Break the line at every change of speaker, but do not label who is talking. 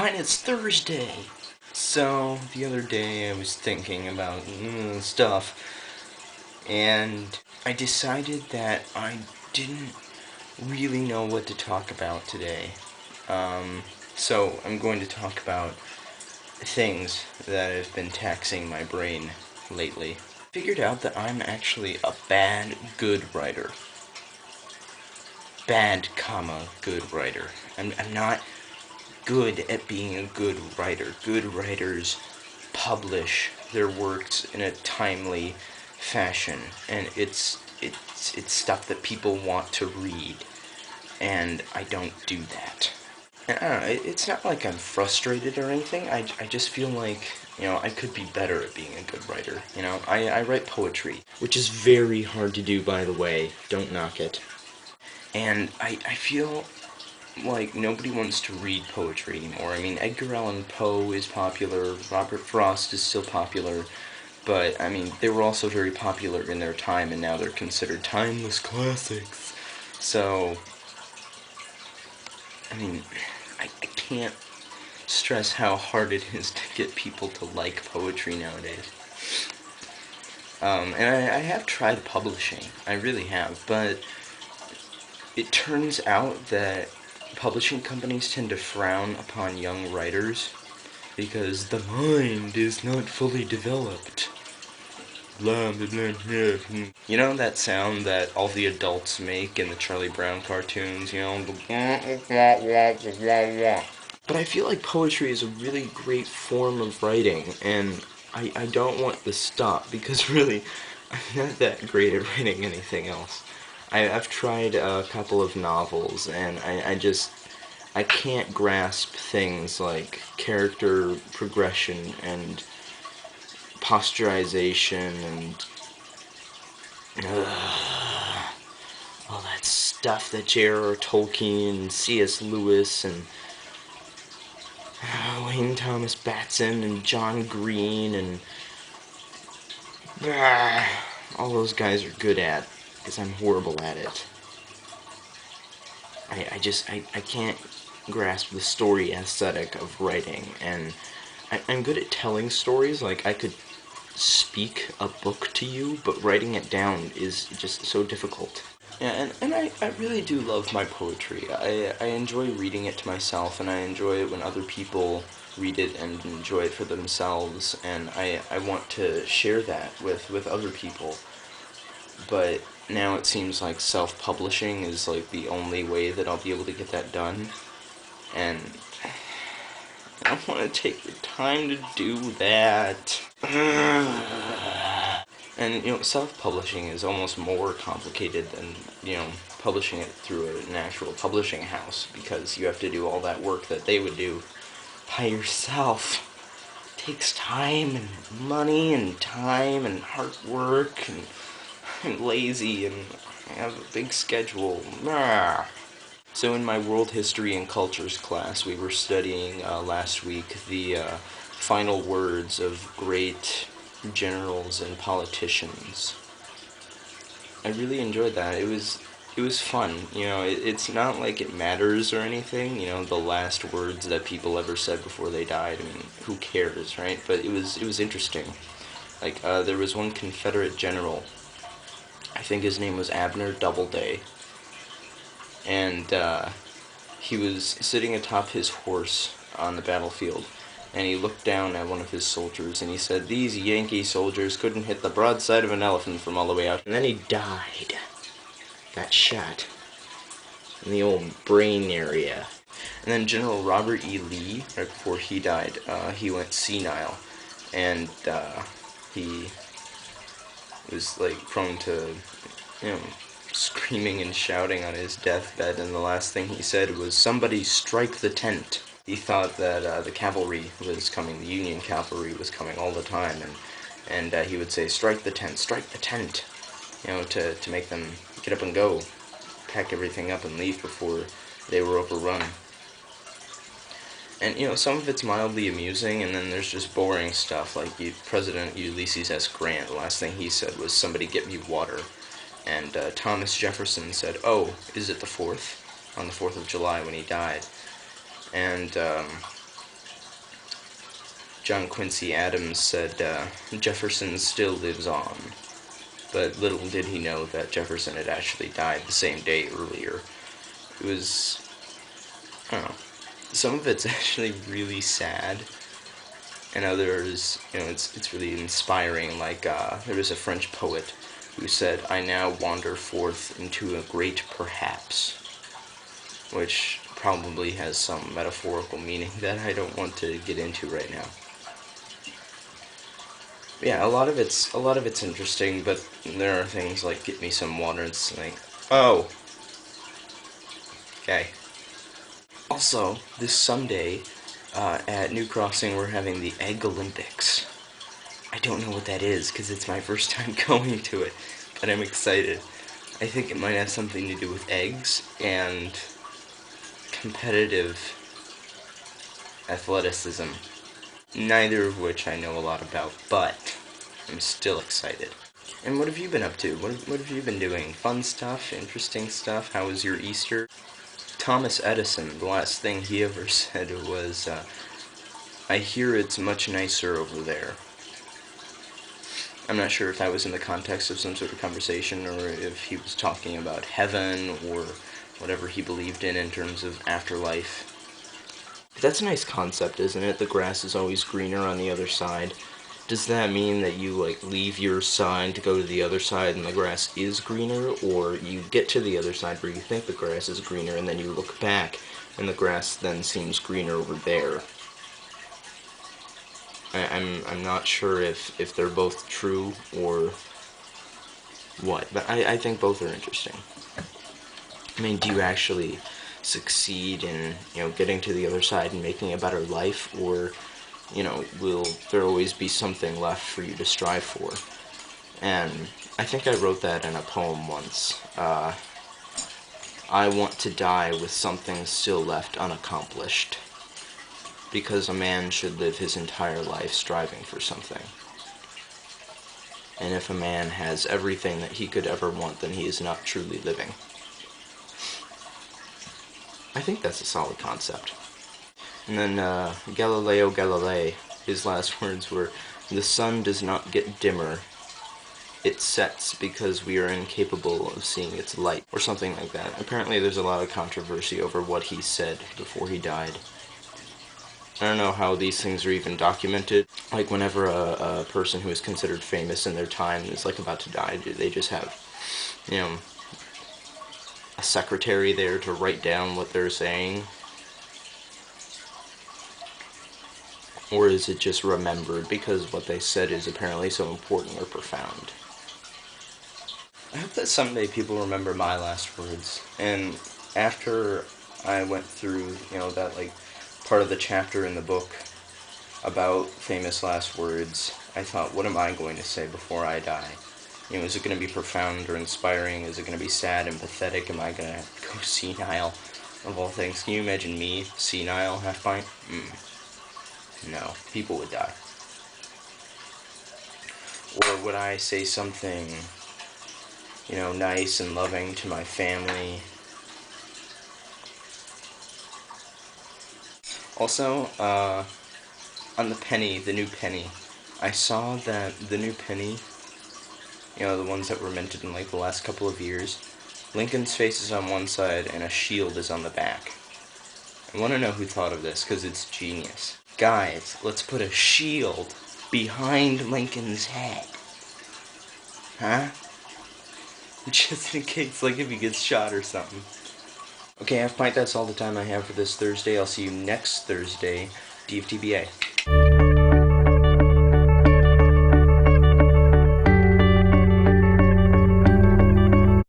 Half-Pint, it's Thursday! So, the other day I was thinking about stuff, and I decided that I didn't really know what to talk about today. So I'm going to talk about things that have been taxing my brain lately. Figured out that I'm actually a bad, good writer. Bad, good writer. I'm not good at being a good writer. Good writers publish their works in a timely fashion, and it's stuff that people want to read, and I don't do that. And I don't know, it's not like I'm frustrated or anything. I just feel like, I could be better at being a good writer. I write poetry, which is very hard to do, by the way. Don't knock it. And I feel like nobody wants to read poetry anymore. I mean, Edgar Allan Poe is popular, Robert Frost is still popular, but, I mean, they were also very popular in their time, and now they're considered timeless classics. So, I mean, I can't stress how hard it is to get people to like poetry nowadays. And I have tried publishing, I really have, but it turns out that publishing companies tend to frown upon young writers because the mind is not fully developed. You know that sound that all the adults make in the Charlie Brown cartoons, But I feel like poetry is a really great form of writing, and I don't want to stop, because really, I'm not that great at writing anything else. I've tried a couple of novels, and I can't grasp things like character progression and posturization and all that stuff that J.R.R. Tolkien and C.S. Lewis and Wayne Thomas Batson and John Green and all those guys are good at, because I'm horrible at it. I can't grasp the story aesthetic of writing, and I'm good at telling stories. Like, I could speak a book to you, but writing it down is just so difficult. Yeah, and I really do love my poetry. I enjoy reading it to myself, and I enjoy it when other people read it and enjoy it for themselves, and I want to share that with other people. But now it seems like self-publishing is like the only way that I'll be able to get that done, and I don't want to take the time to do that. And, self-publishing is almost more complicated than, publishing it through an actual publishing house, because you have to do all that work that they would do by yourself. It takes time and money and time and hard work, and I'm lazy and I have a big schedule. So in my world history and cultures class, we were studying last week the final words of great generals and politicians. I really enjoyed that. It was fun. It's not like it matters or anything, the last words that people ever said before they died. I mean, who cares, right? But it was interesting. Like, there was one Confederate general, I think his name was Abner Doubleday, and he was sitting atop his horse on the battlefield, and he looked down at one of his soldiers, and he said, "These Yankee soldiers couldn't hit the broadside of an elephant from all the way out." And then he died. Got shot in the old brain area. And then General Robert E. Lee, right before he died, he went senile, and he was, like, prone to, screaming and shouting on his deathbed, and the last thing he said was, "Somebody strike the tent." He thought that the cavalry was coming, the Union cavalry was coming all the time, and he would say, "Strike the tent, to make them get up and go, pack everything up and leave before they were overrun. And, some of it's mildly amusing, and then there's just boring stuff, like President Ulysses S. Grant, the last thing he said was, "Somebody get me water." And Thomas Jefferson said, "Oh, is it the 4th?" on the 4th of July when he died. And John Quincy Adams said, Jefferson still lives on. But little did he know that Jefferson had actually died the same day earlier. It was, I don't know, some of it's actually really sad, and others, it's really inspiring. Like, there was a French poet who said, "I now wander forth into a great perhaps," which probably has some metaphorical meaning that I don't want to get into right now. Yeah, a lot of it's interesting, but there are things like get me some water. It's like, oh, okay. Also, this Sunday at New Crossing, we're having the Egg Olympics. I don't know what that is because it's my first time going to it, but I'm excited. I think it might have something to do with eggs and competitive athleticism. Neither of which I know a lot about, but I'm still excited. And what have you been up to? What have you been doing? Fun stuff? Interesting stuff? How was your Easter? Thomas Edison, the last thing he ever said was, I hear it's much nicer over there. I'm not sure if that was in the context of some sort of conversation or if he was talking about heaven or whatever he believed in terms of afterlife. But that's a nice concept, isn't it? The grass is always greener on the other side. Does that mean that you, like, leave your side to go to the other side and the grass is greener, or you get to the other side where you think the grass is greener and then you look back and the grass then seems greener over there? I'm not sure if they're both true or what, but I think both are interesting. I mean, do you actually succeed in, getting to the other side and making a better life, or, will there always be something left for you to strive for? And I think I wrote that in a poem once. I want to die with something still left unaccomplished, because a man should live his entire life striving for something. And if a man has everything that he could ever want, then he is not truly living. I think that's a solid concept. And then Galileo Galilei, his last words were, "The sun does not get dimmer, it sets because we are incapable of seeing its light," or something like that. Apparently there's a lot of controversy over what he said before he died. I don't know how these things are even documented. Like, whenever a person who is considered famous in their time is, like, about to die, do they just have, a secretary there to write down what they're saying? Or is it just remembered because what they said is apparently so important or profound? I hope that someday people remember my last words. And after I went through, that, like, part of the chapter in the book about famous last words, I thought, what am I going to say before I die? Is it going to be profound or inspiring? Is it going to be sad and pathetic? Am I going to go senile, of all things? Can you imagine me, senile, Half-Pint? No, people would die. Or would I say something, nice and loving to my family? Also, on the penny, the new penny, I saw that the new penny, the ones that were minted in, like, the last couple of years, Lincoln's face is on one side and a shield is on the back. I want to know who thought of this, because it's genius. Guys, let's put a shield behind Lincoln's head. Huh? Just in case, like, if he gets shot or something. Okay, Half-Pint, that's all the time I have for this Thursday. I'll see you next Thursday. DFTBA.